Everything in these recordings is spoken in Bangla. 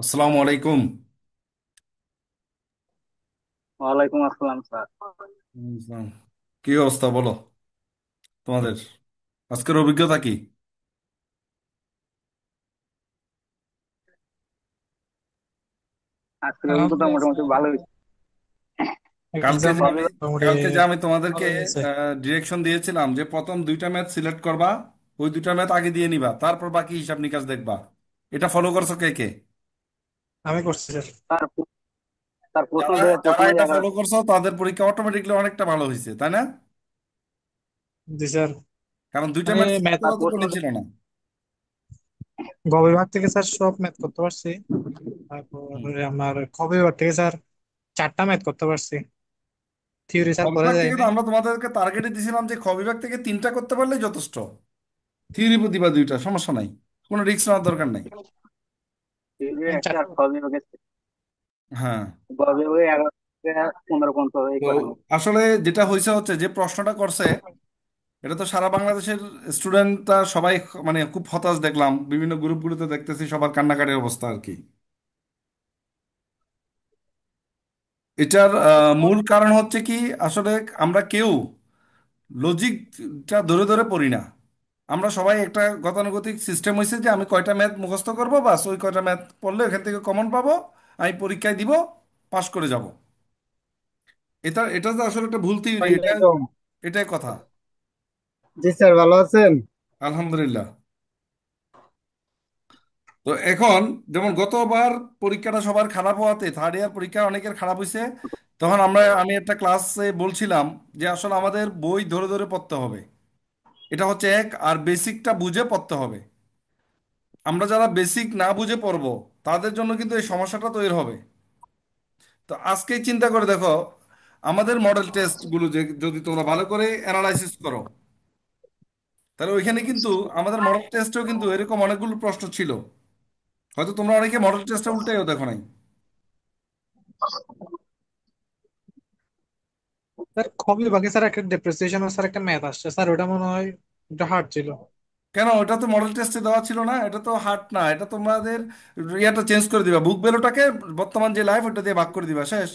আসসালামু আলাইকুম। ওয়ালাইকুম আসসালাম স্যার। আসসালাম। কি অবস্থা বলো তোমাদের? আজকের অভিজ্ঞতা কি? আজকের অভিজ্ঞতা আলহামদুলিল্লাহ মোটামুটি স্যার। ভালো হয়েছে। কালকে এক্সাম যে আমি মোটামুটি কালকে যে আমি তোমাদেরকে ভালোই হয়েছে। ডিরেকশন দিয়েছিলাম যে প্রথম দুইটা ম্যাথ সিলেক্ট করবা, ওই দুইটা ম্যাথ আগে দিয়ে নিবা, তারপর বাকি হিসাব নিকাশ দেখবা। এটা ফলো করছো কে কে? আমি করছি স্যার। তার তার প্রশ্ন যারা দেওয়া যারা প্রথমেই এটা আগে। ফলো করছো তাদের পরীক্ষা অটোমেটিকলি অনেকটা ভালো হয়েছে, তাই না? জি স্যার। কারণ দুইটা আমি ম্যাথ সিলেক্ট ম্যাথ তার করা তো প্রশ্ন কঠিন ছিল না। গ বিভাগ থেকে স্যার সব ম্যাথ করতে পারছি। হুম। তারপরে আমার খ বিভাগ থেকে স্যার চারটা ম্যাথ করতে পারছি। থিওরি খ স্যার করে বিভাগ থেকে তো দেয়নি। আমরা তোমাদেরকে টার্গেটে দিয়েছিলাম যে খ বিভাগ থেকে তিনটা করতে পারলেই যথেষ্ট। থিওরি দিবা দুইটা, সমস্যা নাই, কোনো রিস্ক নেওয়ার দরকার নাই। এই আমি একটা আর চারটা। খ বিভাগে হ্যাঁ। গ বিভাগে 11 থেকে 15 পর্যন্ত এই তো কটা নিয়ে। আসলে যেটা হয়েছে হচ্ছে যে প্রশ্নটা করছে, এটা তো সারা বাংলাদেশের স্টুডেন্টরা সবাই মানে খুব হতাশ দেখলাম, বিভিন্ন গ্রুপগুলোতে দেখতেছি সবার কান্নাকাটির অবস্থা আর কি। এটার মূল কারণ হচ্ছে কি, আসলে আমরা কেউ লজিকটা ধরে ধরে পড়ি না। আমরা সবাই একটা গতানুগতিক সিস্টেম হয়েছে যে আমি কয়টা ম্যাথ মুখস্থ করবো, বাস ওই কয়টা ম্যাথ পড়লে এখান থেকে কমন পাবো, আমি পরীক্ষায় দিব, পাশ করে যাব। এটা এটা তো আসলে একটা ভুল থিওরি, এটা ওয়ালাইকুম। এটাই কথা। জি স্যার, ভালো আছেন? আলহামদুলিল্লাহ। তো এখন যেমন গতবার পরীক্ষাটা সবার খারাপ হওয়াতে থার্ড ইয়ার পরীক্ষা অনেকের খারাপ হয়েছে, তখন আমি একটা ক্লাসে বলছিলাম যে আসলে আমাদের বই ধরে ধরে পড়তে হবে। এটা হচ্ছে এক, আর বেসিকটা বুঝে পড়তে হবে। আমরা যারা বেসিক না বুঝে পড়বো তাদের জন্য কিন্তু এই সমস্যাটা তৈরি হবে। তো আজকেই চিন্তা করে দেখো, আমাদের মডেল টেস্টগুলো যে যদি তোমরা ভালো করে অ্যানালাইসিস করো, তাহলে ওইখানে কিন্তু আমাদের মডেল টেস্টেও কিন্তু এরকম অনেকগুলো প্রশ্ন ছিল। হয়তো তোমরা অনেকে মডেল টেস্টটা উল্টাইও দেখো নাই। স্যার খ বিভাগে স্যার একটা ডেপ্রিসিয়েশন স্যার একটা ম্যাথ আসছে স্যার, ওটা মনে হয় একটু হার্ড ছিল। কেন? ওটা তো মডেল টেস্টে দেওয়া ছিল না, এটা তো হার্ড না, এটা তোমাদের ইয়াটা চেঞ্জ করে দিবা, বুক ভ্যালুটাকে বর্তমান যে লাইফ ওটা দিয়ে ভাগ করে দিবা, শেষ।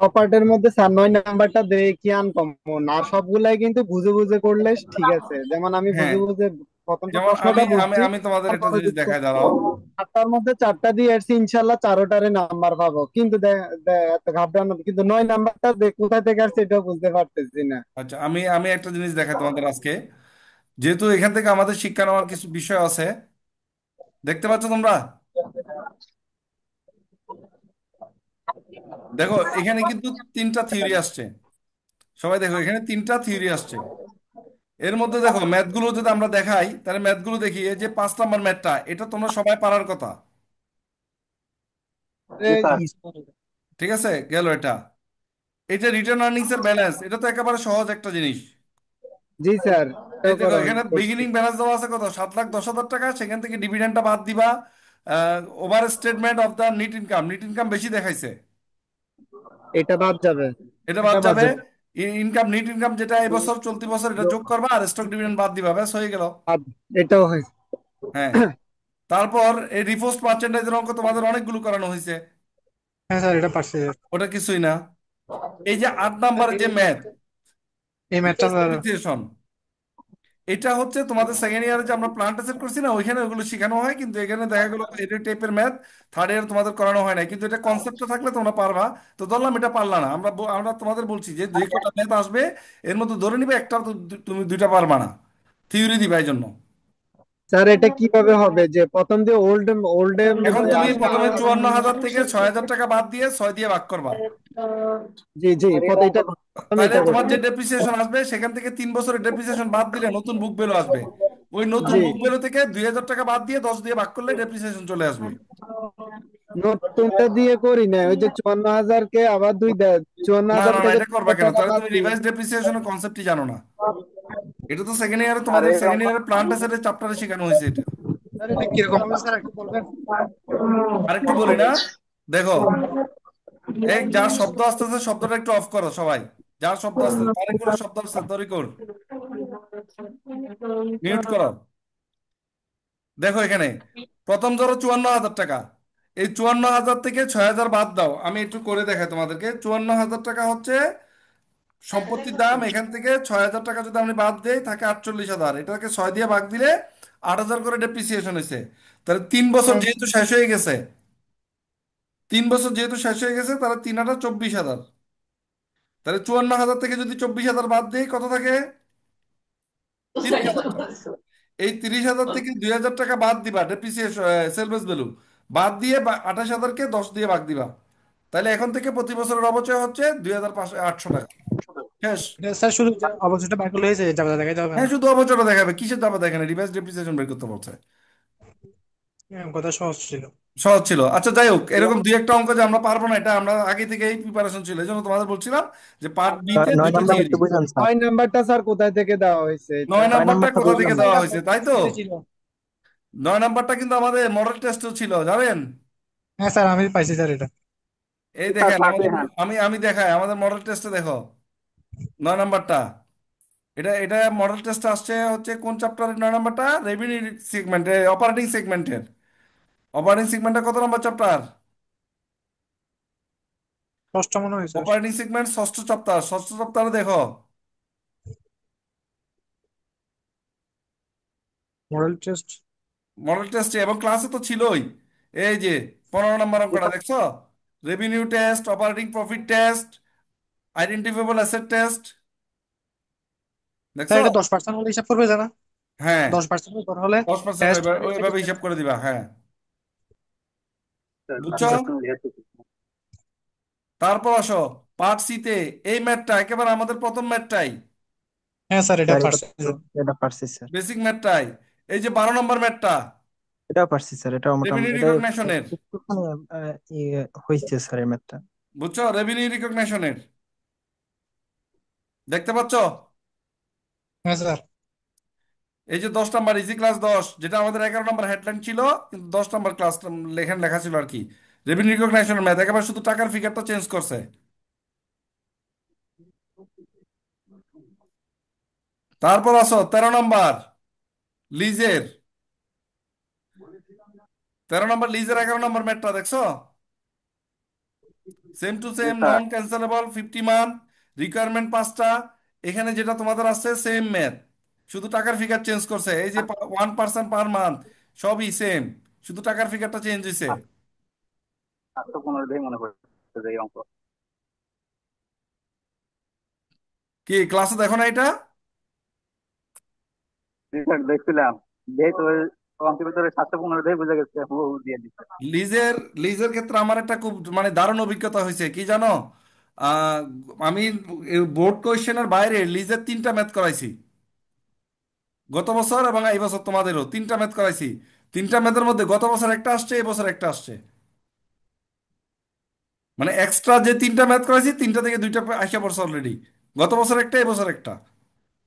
অপারেটের মধ্যে স্যার 9 নাম্বারটা দেখি আনকমন, আর সবগুলাই কিন্তু বুঝে বুঝে করলে ঠিক আছে। যেমন আমি হ্যাঁ, বুঝে বুঝে প্রথমটা যেমন আমি প্রশ্নটা আমি বুঝছি, আমি তোমাদের একটা তারপরে জিনিস দেখাই, দাঁড়াও। চারটার মধ্যে চারটা দিয়ে এসছি, ইনশাল্লাহ চারোটারে নাম্বার পাবো। কিন্তু এত ঘাবড়ানো, কিন্তু 9 নাম্বারটা কোথা থেকে আসছে এটাও বুঝতে পারতেছি না। আচ্ছা, আমি আমি একটা জিনিস দেখাই তোমাদের আজকে, যেহেতু এখান থেকে আমাদের শিক্ষা নেওয়ার কিছু বিষয় আছে। দেখতে পাচ্ছ তোমরা? দেখো এখানে কিন্তু তিনটা থিওরি আসছে। সবাই দেখো, এখানে তিনটা থিওরি আসছে। এর মধ্যে দেখো ম্যাথগুলো যদি আমরা দেখাই, তাহলে ম্যাথগুলো দেখি, এই যে 5 নম্বর ম্যাথটা, এটা তোমরা সবাই পারার কথা। এ, জি স্যার। ঠিক আছে, গেল এটা। এটা রিটার্ন আর্নিংস এর ব্যালেন্স, এটা তো একেবারে সহজ একটা জিনিস। জি স্যার, এই এটাও দেখো করা এখানে করছি। বিগিনিং ব্যালেন্স দেওয়া আছে কত, 7,10,000 টাকা, সেখান থেকে ডিভিডেন্ডটা বাদ দিবা। Over statement of the NEET income, NEET income বেশি দেখাইছে, এটা বাদ যাবে। এটা বাদ এটা বাদ যাবে। যাবে। ইনকাম, নিট ইনকাম যেটা এবছর চলতি বছর, এটা যোগ করবা আর স্টক ডিভিডেন্ড বাদ দিবা, ব্যাস হয়ে গেল। বাদ। এটাও হয়েছে। হ্যাঁ। তারপর এই রিপোস্ট মার্চেন্ডাইজের অঙ্ক তোমাদের অনেকগুলো করানো হয়েছে, হ্যাঁ স্যার, এটা পারছি স্যার। ওটা কিছুই না। এই যে 8 নম্বরের যে এই ম্যাথ, এই ম্যাথটা রিভার্স স্যার। ডেপ্রিসিয়েশন, এটা হচ্ছে তোমাদের সেকেন্ড ইয়ারে যে আমরা প্ল্যান টেস্ট করছি না, ওইখানে ওগুলো শেখানো হয়, কিন্তু এখানে দেখা গেলো এই টাইপের ম্যাথ থার্ড ইয়ার তোমাদের করানো হয় না, কিন্তু এটা কনসেপ্টটা থাকলে তোমরা পারবা। তো ধরলাম এটা পারলা না, আমরা তোমাদের বলছি যে যে কটা ম্যাথ আসবে এর মধ্যে ধরে নিবে একটা তুমি দুইটা পারবা না, থিওরি দিবা এই জন্য। স্যার, এটা কিভাবে হবে যে প্রথম দিয়ে ওল্ড ওল্ড এখন তুমি আসবে? প্রথমে 54,000 থেকে 6,000 টাকা বাদ দিয়ে 6 দিয়ে ভাগ করবা। জি জি, এটা প্রথমে তাহলে এটা তোমার করছি। যে ডেপ্রিসিয়েশন আসবে সেখান থেকে 3 বছরের ডেপ্রিসিয়েশন বাদ দিলে নতুন বুক ভ্যালু আসবে। ওই নতুন জি, বুক ভ্যালু থেকে 2,000 টাকা বাদ দিয়ে 10 দিয়ে ভাগ করলে ডেপ্রিসিয়েশন চলে আসবে। নতুনটা দিয়ে করি না, ওই যে 54,000 কে আবার চুয়ান্ন না হাজার না না, থেকে এটা করবা 2,000 কেন? টাকা তাহলে বাদ তুমি দিই। রিভাইস ডেপ্রিসিয়েশনের কনসেপ্টই জানো না। এটা তো সেকেন্ড ইয়ারে আরে তোমাদের সেকেন্ড ইয়ারে প্লান্ট অ্যাসেটের চ্যাপ্টারে শেখানো হয়েছে এটা। স্যার এটা কিরকম হবে স্যার একটু বলবেন? আরেকটু বলি না, দেখো, এই যার শব্দ আসতেছে শব্দটা একটু অফ করো সবাই। যার শব্দ আসতেছে, তারিকুরের শব্দ আসছে, তরিকুর মিউট করো। দেখো এখানে প্রথম ধরো 54,000 টাকা। এই 54,000 থেকে 6,000 বাদ দাও, আমি একটু করে দেখাই তোমাদেরকে। 54,000 টাকা হচ্ছে সম্পত্তির দাম, এখান থেকে 6,000 টাকা যদি আমি বাদ দিই থাকে 48,000, এটাকে 6 দিয়ে ভাগ দিলে 8,000 করে ডেপ্রিসিয়েশন হয়েছে। তাহলে 3 বছর হুম। যেহেতু শেষ হয়ে গেছে, 3 বছর যেহেতু শেষ হয়ে গেছে, তাহলে 3 8 24,000। তাহলে 54,000 থেকে যদি 24,000 বাদ দিই কত থাকে? 30,000 টাকা। এই 30,000 থেকে 2,000 টাকা বাদ দিবা ডেপ্রিসিয়েশন, সেলভেজ ভ্যালু বাদ দিয়ে 28,000-কে 10 দিয়ে ভাগ দিবা। তাহলে এখন থেকে প্রতি বছরের অবচয় হচ্ছে 2,800 টাকা। শেষ। এটা স্যার শুধু যে অবজেক্টটা বের করলে হয়েছে, যাবে দেখা যাবে হ্যাঁ, না। শুধু অবচয়টা দেখাবে, কিসের দাবা দেখেন, রিভার্স ডেপ্রিসিয়েশন বের করতে বলছে। কথা সহজ ছিল। সহজ ছিল। আচ্ছা যাই হোক, এরকম দুই একটা অঙ্ক যে আমরা পারবো না এটা আমরা আগে থেকেই প্রিপারেশন ছিল, এই জন্য তোমাদের বলছিলাম যে পার্ট বি তে নয় দুইটা নাম্বার একটু থিওরি। বুঝান স্যার। 9 নাম্বারটা স্যার কোথায় থেকে দেওয়া হয়েছে এটা? 9 নাম্বারটা নাম্বারটা কোথা থেকে বুঝলাম না। দেওয়া এটা হয়েছে তাই তো? পরীক্ষাতে ছিল। 9 নাম্বারটা কিন্তু আমাদের মডেল টেস্টও ছিল, জানেন? হ্যাঁ স্যার, আমি পাইছি স্যার এটা। এই স্যার দেখেন পাশে আমাদের, হ্যাঁ। আমি আমি দেখাই আমাদের মডেল টেস্টে দেখো 9 নাম্বারটা। এটা এটা মডেল টেস্ট আসছে হচ্ছে কোন চ্যাপ্টারের 9 নাম্বারটা? রেভিনিউ সেগমেন্টে, অপারেটিং সেগমেন্টের। অপারেটিং সেগমেন্টটা কত নম্বর চ্যাপ্টার? ষষ্ঠ মনে হয় স্যার। অপারেটিং সেগমেন্ট ষষ্ঠ সপ্তাহ, ষষ্ঠ সপ্তাহে দেখো মডেল টেস্ট। মডেল টেস্টে এবং ক্লাসে তো ছিলই। এই যে 15 নম্বর অঙ্কটা দেখছো, revenue test, operating profit test, identifiable asset test, sir দেখছো? এটা 10% হলে হিসাব করবে জানা? হ্যাঁ, 10% উপর হলে 10% টেস্ট রিলেটেড ওইভাবে হিসাব টেস্ট। করে দিবা, হ্যাঁ। স্যার বুঝছো? কাজটা শুনে যেহেতু তারপর আসো পার্ট সি তে। এই ম্যাথটা একেবারে আমাদের প্রথম ম্যাথটাই, হ্যাঁ স্যার, এটা স্যার এটা পারছি। এটা পারছি স্যার। বেসিক ম্যাথটাই। এই যে 12 নম্বর ম্যাথটা, এটাও পারছি স্যার, এটাও রেভিনিউ মোটামুটি এটা রিকগনিশনের। একটুখানি হয়েছে স্যার এই ম্যাথটা। বুঝছো? রেভিনিউ রিকগনিশনের, দেখতে পাচ্ছ? হ্যাঁ স্যার। এই যে 10 নাম্বার ইজি ক্লাস 10, যেটা আমাদের 11 নম্বর হেডলাইন ছিল, কিন্তু 10 নম্বর ক্লাস লেখেন লেখা ছিল আর কি। রেভিনিউ রিকগনিশনের ম্যাথ একেবারে শুধু টাকার ফিগারটা চেঞ্জ করছে। তারপর আসো 13 নম্বর লিজের, 13 নম্বর লিজের 11 নম্বর ম্যাথটা দেখছো? Same to G same, sir. Non cancellable, 50 মান, রিকোয়ারমেন্ট 5টা। এখানে যেটা তোমাদের আসছে সেম ম্যাথ, শুধু টাকার ফিগার চেঞ্জ করছে। এই যে 1 পার্সেন্ট পার মান্থ, সবই সেম, শুধু টাকার ফিগারটা চেঞ্জ হয়েছে। 715 দিয়ে মনে করছে যে এই অঙ্ক। কি ক্লাসে দেখো না এটা? জি স্যার দেখছিলাম, যেহেতু ওই অঙ্কের ভিতরে 715 দিয়ে বুঝে গেছে ও দিয়ে দিচ্ছে। লিজের লিজের ক্ষেত্রে আমার একটা খুব মানে দারুণ অভিজ্ঞতা হয়েছে, কি জানো? আহ, আমি বোর্ড কোয়েশ্চেনের বাইরে লিজের 3টা ম্যাথ করাইছি গত বছর, এবং এই বছর তোমাদেরও 3টা ম্যাথ করাইছি। 3টা ম্যাথের মধ্যে গত বছর একটা আসছে, এই বছর একটা আসছে। মানে এক্সট্রা যে 3টা ম্যাথ করাইছি, 3টা থেকে 2টা আসা পড়ছে অলরেডি। গত বছর একটা, এই বছর একটা।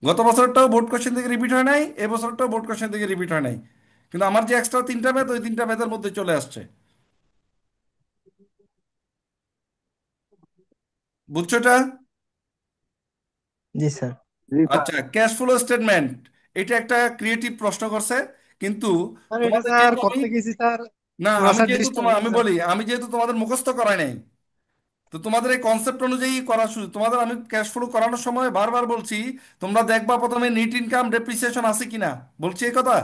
গত বছরটাও বোর্ড কোশ্চেন থেকে রিপিট হয় নাই, এই বছরটাও বোর্ড কোশ্চেন থেকে রিপিট হয় নাই, কিন্তু আমার যে এক্সট্রা 3টা ম্যাথ, ওই 3টা ম্যাথের মধ্যে চলে আসছে। বুঝছো এটা? জি স্যার। জি স্যার। আচ্ছা, ক্যাশ ফ্লো স্টেটমেন্ট, এটা একটা ক্রিয়েটিভ প্রশ্ন করছে, কিন্তু স্যার এটা তোমাদের স্যার যেহেতু আমি, করতে গেছি স্যার, না পুরো আমি স্যার যেহেতু ডিস্টার্ব তোমার, হয়েছে আমি স্যার। বলি আমি যেহেতু তোমাদের মুখস্থ করাই নাই, তো তোমাদের এই কনসেপ্ট অনুযায়ী করা শুরু, তোমাদের আমি ক্যাশ ফ্লো করানোর সময় বারবার বলছি তোমরা দেখবা প্রথমে নিট ইনকাম ডেপ্রিসিয়েশন আছে কিনা, বলছি এই কথা।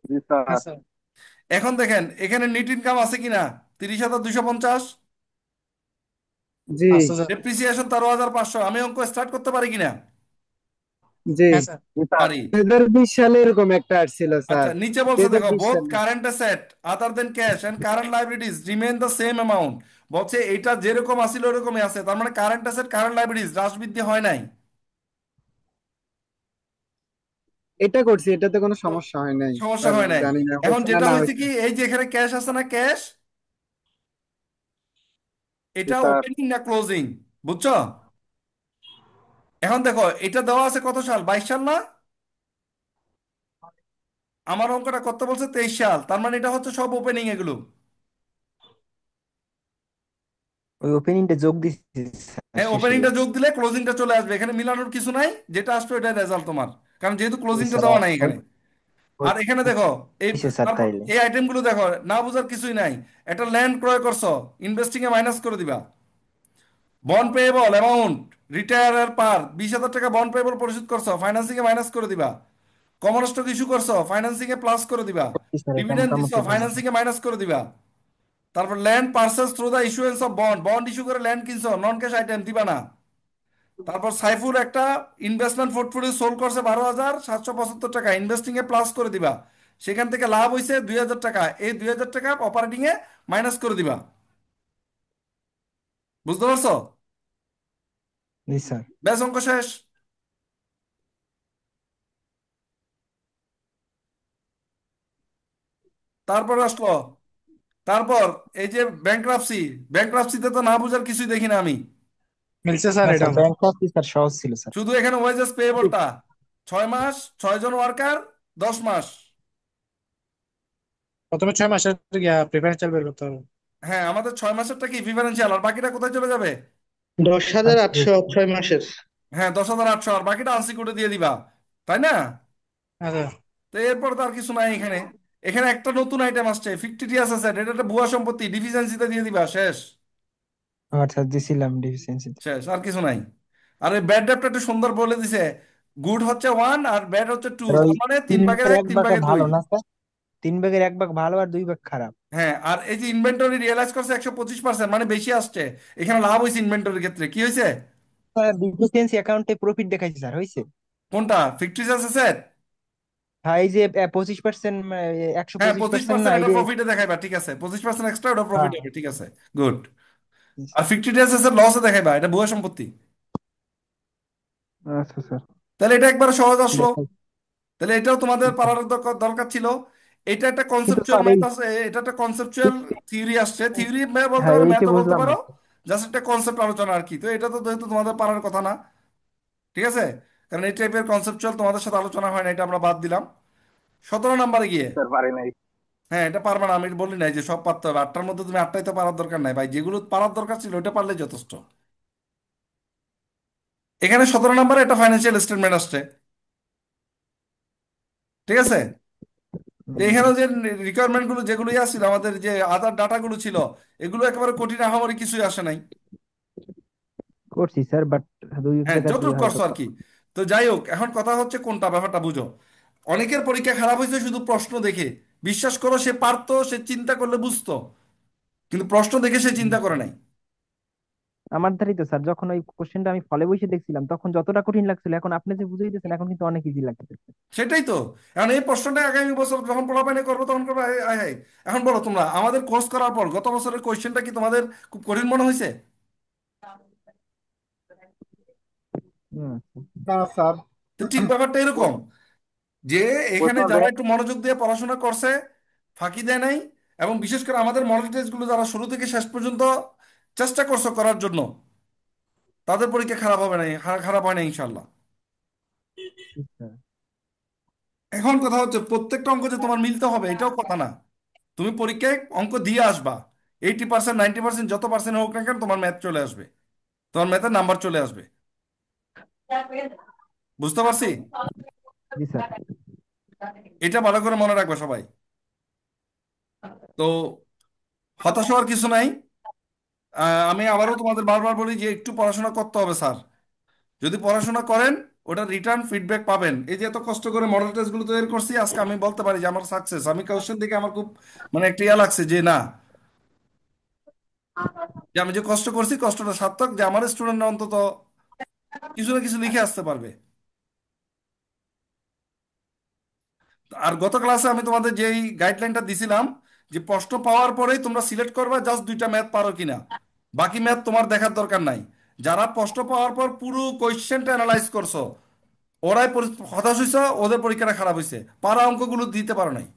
জি হ্যাঁ স্যার। স্যার। এখন দেখেন এখানে নিট ইনকাম আছে কিনা, 30,250, জি আসছে স্যার। ডেপ্রিসিয়েশন 13,500। আমি অঙ্ক স্টার্ট করতে পারি কিনা? জি। হ্যাঁ স্যার। জি স্যার। পারি। 2020 সালে এরকম একটা আসছিল আচ্ছা স্যার। নিচে দুই বলছে হাজার দেখো, বিশ বোথ সালে current asset other than cash and current liabilities remain the same amount. বলছে এটা যেরকম আছিল ওরকমই আছে, তার মানে কারেন্ট অ্যাসেট কারেন্ট লাইবিলিটিস হ্রাস বৃদ্ধি হয় নাই। এটা করছি, এটাতে কোনো তো সমস্যা হয় নাই সমস্যা স্যার। হয় নাই। জানি না এখন হয়েছে না যেটা না হয়েছে হয়েছে। কি, এই যে এখানে ক্যাশ আছে না, ক্যাশ, জি এটা স্যার। ওপেনিং না ক্লোজিং, বুঝছো? এখন দেখো এটা দেওয়া আছে কত সাল, 22 সাল না? আমার অঙ্কটা কত বলছে, 23 সাল, তার মানে এটা হচ্ছে সব ওপেনিং এগুলো। ওই ওপেনিংটা যোগ দিচ্ছি স্যার হ্যাঁ, শেষে। ওপেনিংটা যোগ দিলে ক্লোজিংটা চলে আসবে, এখানে মিলানোর কিছু নাই, যেটা আসবে ওটাই রেজাল্ট তোমার, কারণ যেহেতু জি ক্লোজিংটা স্যার। দেওয়া নাই এখানে। আর এখানে দেখো, এই হইছে স্যার তারপর তাইলে। এই আইটেমগুলো দেখো, না বোঝার কিছুই নাই। একটা ল্যান্ড ক্রয় করছো, ইনভেস্টিং এ মাইনাস করে দিবা। বন্ড পেয়েবল অ্যামাউন্ট, রিটায়ারের পার 20,000 টাকা বন্ড পেয়েবল পরিশোধ করছো, ফাইন্যান্সিং এ মাইনাস করে দিবা। কমন স্টক ইস্যু করছো, ফাইন্যান্সিং এ প্লাস করে দিবা। বুঝছি স্যার, এটা ডিভিডেন্ড দিছো, মোটামুটি বুঝছি। ফাইন্যান্সিং এ মাইনাস করে দিবা। তারপর land purchase through the issuance of bond, bond issue করে ল্যান্ড কিনছো, নন ক্যাশ আইটেম দিবা না। তারপর সাইফুল একটা ইনভেস্টমেন্ট পোর্টফোলিও সোল্ড করছে 12,775 টাকা, ইনভেস্টিং এ প্লাস করে দিবা। সেখান থেকে লাভ হইছে 2,000 টাকা, এই 2,000 টাকা অপারেটিং এ মাইনাস করে দিবা। বুঝতে পারছো? জি স্যার। ব্যাস, অঙ্ক শেষ। তারপর আসলো, তারপর এই যে ব্যাংক্রাপসি, ব্যাংক্রাপসিতে তো না বুঝার কিছুই দেখি না আমি। মিলছে স্যার না স্যার, এটাও। ব্যাংক পাসি স্যার সহজ ছিল স্যার। শুধু এখানে ওয়েজেস পেয়েবলটা 6 মাস, 6 জন ওয়ার্কার, 10 মাস। প্রথমে 6 মাসের প্রিফারেন্সিয়াল বের করতে হবে। হ্যাঁ, আমাদের 6 মাসেরটা কি প্রিফারেন্সিয়াল, আর বাকিটা কোথায় চলে যাবে? 10,800 6 মাসের। হ্যাঁ, 10,800, আর বাকিটা আনসিকিউর্ড দিয়ে দিবা, তাই না? আচ্ছা। তো এরপর তো আর কিছু নাই এখানে। এখানে একটা নতুন আইটেম আসছে, ফিকটিটিয়াস অ্যাসেট, এটা একটা ভুয়া সম্পত্তি, ডিফিসিয়েন্সিতে দিয়ে দিবা, শেষ। আচ্ছা দিছিলাম ডিফিসিয়েন্সি। শেষ, আর কিছু নাই। আর ওই ব্যাড ডেপ্টটা একটু সুন্দর বলে দিছে, গুড হচ্ছে 1 আর ব্যাড হচ্ছে 2, আর ওই তার মানে তিন তিন ভাগের ভাগের এক এক তিন ভাগ ভাগের দুই ভালো না স্যার? 3 ভাগের 1 ভাগ ভালো আর 2 ভাগ খারাপ। হ্যাঁ, আর এই যে ইনভেন্টরি রিয়েলাইজ করছে 125%, মানে বেশি আসছে। এখানে লাভ হয়েছে ইনভেন্টরির ক্ষেত্রে, কি হয়েছে? স্যার ডিফিসিয়েন্সি অ্যাকাউন্টে প্রফিট দেখাইছে স্যার, হয়েছে। কোনটা ফিকটিটিয়াস অ্যাসেট? হ্যাঁ এই যে 25%, একশো হ্যাঁ, পঁচিশ পঁচিশ পার্সেন্ট না পার্সেন্ট এই এটা যে। প্রফিটে দেখাইবা, ঠিক আছে, 25% এক্সট্রা ওটা প্রফিট হ্যাঁ হবে, ঠিক আছে, গুড। জি আর স্যার। ফিকটিটিয়াস অ্যাসেট লসে দেখাইবা, এটা ভুয়া সম্পত্তি। আচ্ছা স্যার। তাহলে এটা একবার সহজ আসলো। দেখাই। তাহলে এটাও তোমাদের পারার দরকার দরকার ছিল। এটা একটা কিন্তু কনসেপচুয়াল স্যার এই ম্যাথ আছে, এটা একটা কনসেপচুয়াল থিওরি আসছে, থিওরি বলতে হ্যাঁ পারো, এইটা ম্যাথও বলতে বুঝলাম পারো। না। জাস্ট একটা কনসেপ্ট আলোচনা আর কি। তো এটা তো যেহেতু তোমাদের পারার কথা না, ঠিক আছে, কারণ এই টাইপের কনসেপচুয়াল তোমাদের সাথে আলোচনা হয় না, এটা আমরা বাদ দিলাম। 17 নম্বরে গিয়ে, স্যার পারি নাই। হ্যাঁ এটা পারবা না, আমি বলি নাই যে সব পারতে হবে, 8টার মধ্যে তুমি 8টাই তো পারার দরকার নাই ভাই, যেগুলো পারার দরকার ছিল ওটা পারলে যথেষ্ট। এখানে 17 নম্বরে একটা ফাইন্যান্সিয়াল স্টেটমেন্ট আসছে, ঠিক আছে। তো হুম, এখানেও যে রিকোয়ারমেন্ট গুলো যেগুলো ছিল, আমাদের যে আধার ডাটা গুলো ছিল, এগুলো একেবারে কঠিন আহামরি কিছুই আসে নাই। করছি স্যার বাট দুই হ্যাঁ, জায়গা দিয়ে যতটুকু হয়তো করছো আর কি। তো যাই হোক, এখন কথা হচ্ছে কোনটা, ব্যাপারটা বুঝো। অনেকের পরীক্ষা খারাপ হয়েছে শুধু প্রশ্ন দেখে। বিশ্বাস করো, সে পারতো, সে চিন্তা করলে বুঝতো, কিন্তু প্রশ্ন দেখে সে চিন্তা করে নাই। আমার ধারই তো স্যার, যখন ওই কোশ্চেনটা আমি ফলে বসে দেখছিলাম তখন যতটা কঠিন লাগছিল, এখন আপনি যে বুঝিয়ে দিয়েছেন এখন কিন্তু অনেক ইজি লাগতেছে। সেটাই তো। এখন এই প্রশ্নটা আগামী বছর যখন পড়াশোনা করবো তখন করবো, আয় হায়। এখন বলো, তোমরা আমাদের কোর্স করার পর গত বছরের কোয়েশ্চেনটা কি তোমাদের খুব কঠিন মনে হয়েছে? হুম। না স্যার। তো ঠিক ব্যাপারটা এরকম, যে এখানে প্রশ্ন যারা দেখ। একটু মনোযোগ দিয়ে পড়াশোনা করছে, ফাঁকি দেয় নাই, এবং বিশেষ করে আমাদের মডেল টেস্টগুলো যারা শুরু থেকে শেষ পর্যন্ত চেষ্টা করছো করার জন্য, তাদের পরীক্ষা খারাপ হবে না, খারাপ হয় না ইনশাল্লাহ। আচ্ছা। এখন কথা হচ্ছে, প্রত্যেকটা অঙ্ক যে তোমার মিলতে হবে এটাও কথা না। তুমি পরীক্ষায় অঙ্ক দিয়ে আসবা, 80%, 90%, যত পার্সেন্ট হোক না কেন, তোমার ম্যাথ চলে আসবে, তোমার ম্যাথের নাম্বার চলে আসবে। বুঝতে পারছি? জি স্যার। এটা ভালো করে মনে রাখবে সবাই। তো হতাশ হওয়ার কিছু নাই। আমি আবারও তোমাদের বারবার বলি যে একটু পড়াশোনা করতে হবে স্যার। যদি পড়াশোনা করেন, ওটা রিটার্ন ফিডব্যাক পাবেন। এই যে এত কষ্ট করে মডেল টেস্টগুলো তৈরি করছি, আজকে আমি বলতে পারি যে আমার সাকসেস। আমি কোশ্চেন দেখে আমার খুব মানে একটা ইয়া লাগছে যে না, যে আমি যে কষ্ট করছি কষ্টটা সার্থক, যে আমার স্টুডেন্টরা অন্তত কিছু না কিছু লিখে আসতে পারবে। আর গত ক্লাসে আমি তোমাদের যেই গাইডলাইনটা দিছিলাম, যে প্রশ্ন পাওয়ার পরেই তোমরা সিলেক্ট করবা জাস্ট 2টা ম্যাথ পারো কিনা, বাকি ম্যাথ তোমার দেখার দরকার নাই। যারা প্রশ্ন পাওয়ার পর পুরো কোয়েশ্চেনটা অ্যানালাইজ করছো, ওরাই হতাশ হয়েছে, ওদের পরীক্ষাটা খারাপ হয়েছে, পারা অঙ্কগুলো দিতে পারো নাই।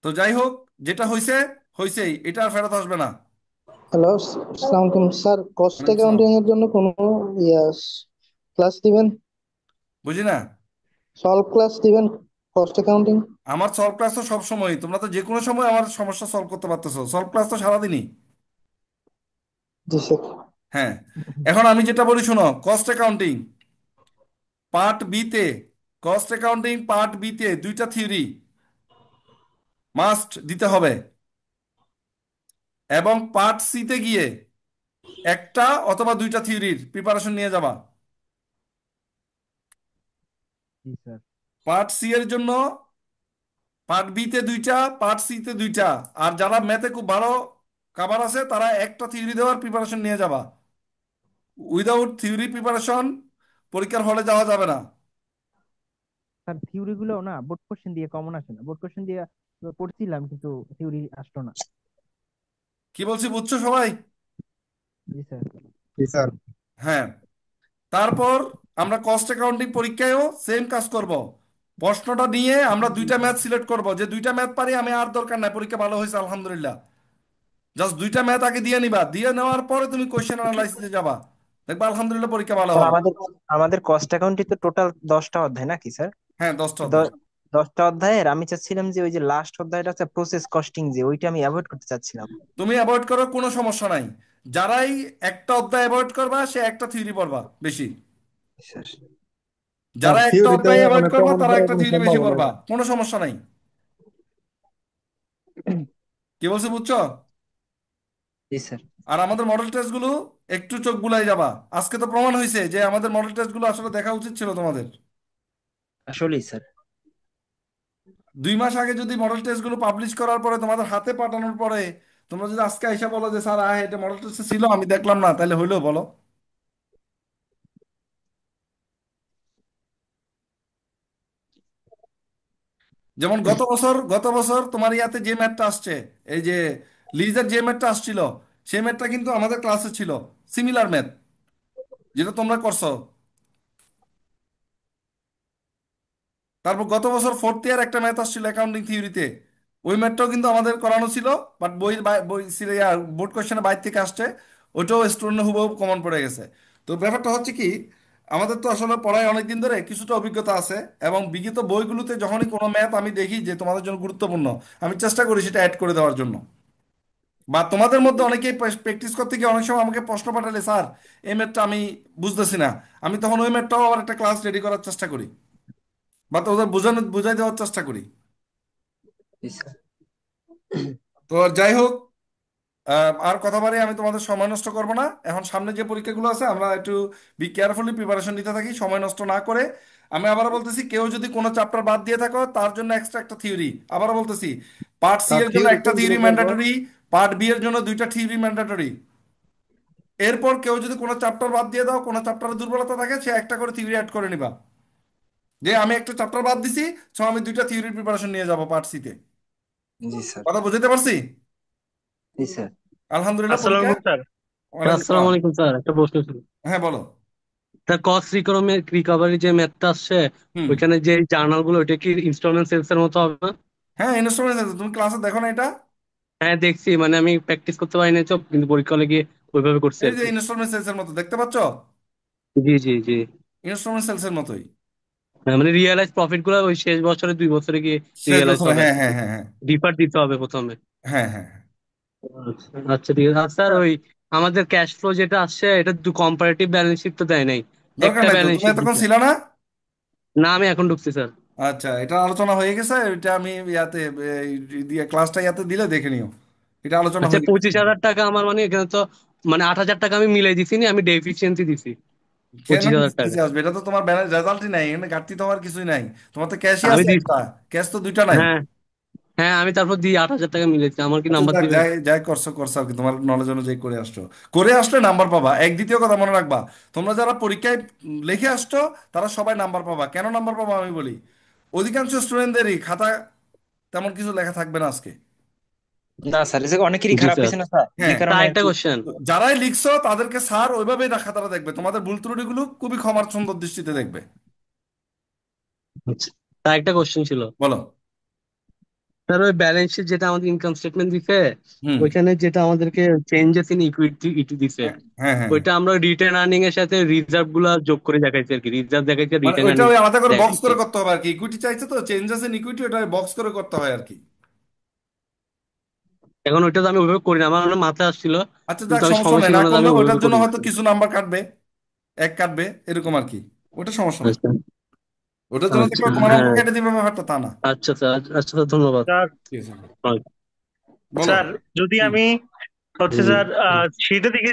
তো যাই হোক, যেটা হয়েছে হয়েছেই, এটা আর ফেরত আসবে না। হ্যালো, আসসালামু আলাইকুম স্যার। কস্ট ওয়ালাইকুম সালাম। অ্যাকাউন্টিং এর জন্য কোনো ইয়াস ক্লাস দিবেন? বুঝি না। সলভ ক্লাস দিবেন কস্ট অ্যাকাউন্টিং? আমার সলভ ক্লাস তো সব সময়, তোমরা তো যে কোনো সময় আমার সমস্যা সলভ করতে পারতেছো, সলভ ক্লাস তো সারাদিনই। জি স্যার। হ্যাঁ, এখন আমি যেটা বলি শোনো, কস্ট অ্যাকাউন্টিং পার্ট বিতে, কস্ট অ্যাকাউন্টিং পার্ট বিতে দুইটা থিওরি মাস্ট দিতে হবে, এবং পার্ট সিতে গিয়ে একটা অথবা দুইটা থিওরির প্রিপারেশন নিয়ে যাবা। জি স্যার। পার্ট সি এর জন্য পার্ট বিতে দুইটা, পার্ট সিতে দুইটা। আর যারা ম্যাথে খুব ভালো কাভার আছে তারা একটা থিওরি দেওয়ার প্রিপারেশন নিয়ে যাবা। উইদাউট থিওরি প্রিপারেশন পরীক্ষার হলে যাওয়া যাবে না। স্যার থিওরি গুলো না বোর্ড কোশ্চেন দিয়ে কমন আসে না, বোর্ড কোশ্চেন দিয়ে পড়ছিলাম কিন্তু থিওরি আসলো না। কি বলছি বুঝছো সবাই? জি স্যার। জি স্যার। হ্যাঁ। তারপর আমরা কস্ট অ্যাকাউন্টিং পরীক্ষায়ও সেম কাজ করব। প্রশ্নটা নিয়ে আমরা দুইটা ম্যাথ সিলেক্ট করব, যে দুইটা ম্যাথ পারি আমি আর দরকার নাই, পরীক্ষা ভালো হয়েছে আলহামদুলিল্লাহ। জাস্ট দুইটা ম্যাথ আগে দিয়ে নিবা, দিয়ে নেওয়ার পরে তুমি কোশ্চেন অ্যানালাইসিসে যাবা, দেখবা আলহামদুলিল্লাহ পরীক্ষা ভালো স্যার হবে। আমাদের আমাদের কস্ট অ্যাকাউন্টে তো টোটাল 10টা অধ্যায় নাকি স্যার? হ্যাঁ, 10টা তো অধ্যায়। 10টা অধ্যায়ের আমি চাচ্ছিলাম যে ওই যে লাস্ট অধ্যায়টা হচ্ছে প্রসেস কস্টিং, যে ওইটা আমি অ্যাভয়েড করতে চাচ্ছিলাম। তুমি অ্যাভয়েড করো, কোনো সমস্যা নাই। যারাই একটা অধ্যায় অ্যাভয়েড করবা সে একটা থিওরি পড়বা বেশি। স্যার স্যার যারা একটা থিওরিতে অধ্যায় অ্যাভয়েড মানে করবা প্রমাণ তারা করার একটা কোনো থিওরি বেশি সম্ভাবনা পড়বা, নেই। কোনো সমস্যা নাই। কি বলছো বুঝছো? জি স্যার। আর আমাদের মডেল টেস্টগুলো একটু চোখ বুলাই যাবা। আজকে তো প্রমাণ হয়েছে যে আমাদের মডেল টেস্টগুলো আসলে দেখা উচিত ছিল তোমাদের। আসলেই স্যার। 2 মাস আগে যদি মডেল টেস্টগুলো পাবলিশ করার পরে তোমাদের হাতে পাঠানোর পরে তোমরা যদি আজকে এসে বলো যে স্যার এটা মডেল টেস্টে ছিল আমি দেখলাম না, তাহলে হইলো বলো? যেমন গত বছর তোমার ইয়াতে যে ম্যাথটা আসছে, এই যে লিজের যে ম্যাথটা আসছিল, সেই ম্যাথটা কিন্তু আমাদের ক্লাসে ছিল, সিমিলার ম্যাথ যেটা তোমরা করছো। তারপর গত বছর ফোর্থ ইয়ার একটা ম্যাথ আসছিল অ্যাকাউন্টিং থিওরিতে, ওই ম্যাথটাও কিন্তু আমাদের করানো ছিল, বাট বই বোর্ড কোশ্চেনের বাইরে থেকে আসছে। ওইটাও স্টুডেন্ট হুবহু কমন পড়ে গেছে। তো ব্যাপারটা হচ্ছে কি, আমাদের তো আসলে পড়ায় অনেক দিন ধরে কিছুটা অভিজ্ঞতা আছে, এবং বিগত বইগুলোতে যখনই কোনো ম্যাথ আমি দেখি যে তোমাদের জন্য গুরুত্বপূর্ণ, আমি চেষ্টা করি সেটা অ্যাড করে দেওয়ার জন্য। বা তোমাদের মধ্যে অনেকেই প্র্যাকটিস করতে গিয়ে অনেক সময় আমাকে প্রশ্ন পাঠালে, স্যার এই ম্যাথটা আমি বুঝতেছি না, আমি তখন ওই ম্যাথটাও আবার একটা ক্লাস রেডি করার চেষ্টা করি, বা তো ওদের বুঝাই দেওয়ার চেষ্টা করি। জি স্যার। তো যাই হোক, আর কথা বাড়ি আমি তোমাদের সময় নষ্ট করবো না। এখন সামনে যে পরীক্ষাগুলো আছে আমরা একটু বি কেয়ারফুলি প্রিপারেশন নিতে থাকি, সময় নষ্ট না করে। আমি আবারও বলতেছি, কেউ যদি কোনো চ্যাপ্টার বাদ দিয়ে থাকো তার জন্য এক্সট্রা একটা থিওরি। আবারও বলতেছি, পার্ট সি স্যার এর জন্য থিওরি একটা কোনগুলো থিওরি পড়বো? ম্যান্ডেটরি, পার্ট বি এর জন্য দুইটা থিওরি ম্যান্ডেটরি। এরপর কেউ যদি কোনো চ্যাপ্টার বাদ দিয়ে দাও, কোনো চ্যাপ্টারের দুর্বলতা থাকে, সে একটা করে থিওরি অ্যাড করে নিবা, যে আমি একটা চ্যাপ্টার বাদ দিছি, সো আমি দুইটা থিওরির প্রিপারেশন নিয়ে যাবো পার্ট সিতে। জি স্যার। কথা বুঝতে পারছি? জি স্যার। আলহামদুলিল্লাহ আসসালামু পরীক্ষা। আলাইকুম স্যার। ওয়ালাইকুম আসসালামু আসসালাম। আলাইকুম স্যার, একটা প্রশ্ন ছিল। হ্যাঁ বলো। স্যার কস্ট রিকভারি যে ম্যাথটা আসছে, হুম। ওইখানে যে জার্নাল গুলো, ওইটা কি ইনস্টলমেন্ট সেলস এর মতো হবে না? হ্যাঁ, ইনস্ট্রুমেন্ট আছে, তুমি ক্লাসে দেখো না এটা? হ্যাঁ দেখছি, মানে আমি প্র্যাকটিস করতে পারি না চব, কিন্তু পরীক্ষা হলে গিয়ে ওইভাবে করছি এই আর যে কি। ইনস্টলমেন্ট সেলসের মতো দেখতে পাচ্ছ, জি জি জি। ইনস্টলমেন্ট সেলসের মতোই। হ্যাঁ, মানে রিয়েলাইজ প্রফিট গুলো ওই শেষ বছরে 2 বছরে গিয়ে শেষ রিয়েলাইজ বছরে, হবে আর হ্যাঁ কি। হ্যাঁ হ্যাঁ হ্যাঁ। ডিফার দিতে হবে প্রথমে। হ্যাঁ হ্যাঁ হ্যাঁ। আচ্ছা আচ্ছা, ঠিক আছে। আর স্যার ওই আমাদের ক্যাশ ফ্লো যেটা আসছে, এটা কম্পারেটিভ ব্যালেন্স শিট তো দেয় নাই, দরকার একটা নাই তো, ব্যালেন্স তুমি শিট এতক্ষণ দিছে। ছিল না? না, আমি এখন ঢুকছি স্যার। আচ্ছা, এটা আলোচনা হয়ে গেছে, এটা আমি ইয়াতে দিয়ে ক্লাসটা ইয়াতে দিলে দেখে নিও, এটা আলোচনা আচ্ছা, হয়ে গেছে। 25,000 টাকা আমার, মানে এখানে তো মানে 8,000 টাকা আমি মিলাই দিছি নি, আমি ডেফিসিয়েন্সি দিছি কেন 25,000 টাকা। ডিসপ্লেসি আসবে? এটা তো তোমার ব্যালেন্স রেজাল্টই নাই, এখানে ঘাটতি তো হওয়ার কিছুই নাই। তোমার তো ক্যাশই আমি আছে দিছি। একটা, ক্যাশ তো দুইটা নাই। হ্যাঁ হ্যাঁ, আমি তারপর দিই 8,000 টাকা মিলেছি, আমার কি আচ্ছা নাম্বার যাক, দিবেন? যাই যাই করছো করছো আর কি, তোমার নলেজ অনুযায়ী করে আসছো, করে আসলে নাম্বার পাবা। দ্বিতীয় কথা মনে রাখবা, তোমরা যারা পরীক্ষায় লিখে আসছো তারা সবাই নাম্বার পাবা। কেন নাম্বার পাবা আমি বলি, অধিকাংশ স্টুডেন্টদেরই খাতা তেমন কিছু লেখা থাকবে না আজকে। না স্যার, এই যে অনেকেরই জি খারাপ স্যার। হয়েছে না স্যার, যে হ্যাঁ। কারণে তার আর একটা কি। কোশ্চেন। তো যারাই লিখছো তাদেরকে স্যার ওইভাবেই খাতাটা দেখবে, তোমাদের ভুল ত্রুটিগুলো খুবই ক্ষমার সুন্দর দৃষ্টিতে দেখবে। আচ্ছা, তার একটা কোশ্চেন ছিল। বলো। স্যার ওই ব্যালেন্স শিট যেটা আমাদের ইনকাম স্টেটমেন্ট দিছে, হুম। ওইখানে যেটা আমাদেরকে চেঞ্জেস ইন ইকুইটি ইটি দিছে, হ্যাঁ হ্যাঁ হ্যাঁ হ্যাঁ। ওইটা আমরা রিটেন আর্নিং এর সাথে রিজার্ভ গুলা যোগ করে দেখাইছি আর কি, রিজার্ভ দেখাইছে, মানে রিটেন ওইটা আর্নিং ওই আলাদা করে বক্স দেখাইছি। করে করতে হবে আর কি, ইকুইটি চাইছে তো, চেঞ্জেস ইন ইকুইটি ওটা বক্স করে করতে হয় আর কি। এখন ওইটা তো আমি ওইভাবে করি না, আমার মানে মাথায় আসছিল, আচ্ছা কিন্তু যাক, আমি সমস্যা সময় নাই, ছিল না না, তো করলে আমি ওইটার ওইভাবে জন্য করে হয়তো দিচ্ছি। কিছু নাম্বার কাটবে, এক কাটবে, এরকম আর কি। ওটা সমস্যা নেই। আচ্ছা ওটার জন্য আচ্ছা দেখো তোমার অঙ্ক হ্যাঁ কেটে দিবে ব্যাপারটা তা না। আচ্ছা স্যার আচ্ছা স্যার ধন্যবাদ। স্যার ঠিক আছে, বলো। স্যার যদি হুম আমি হচ্ছে হুম স্যার হুম। শীতের দিকে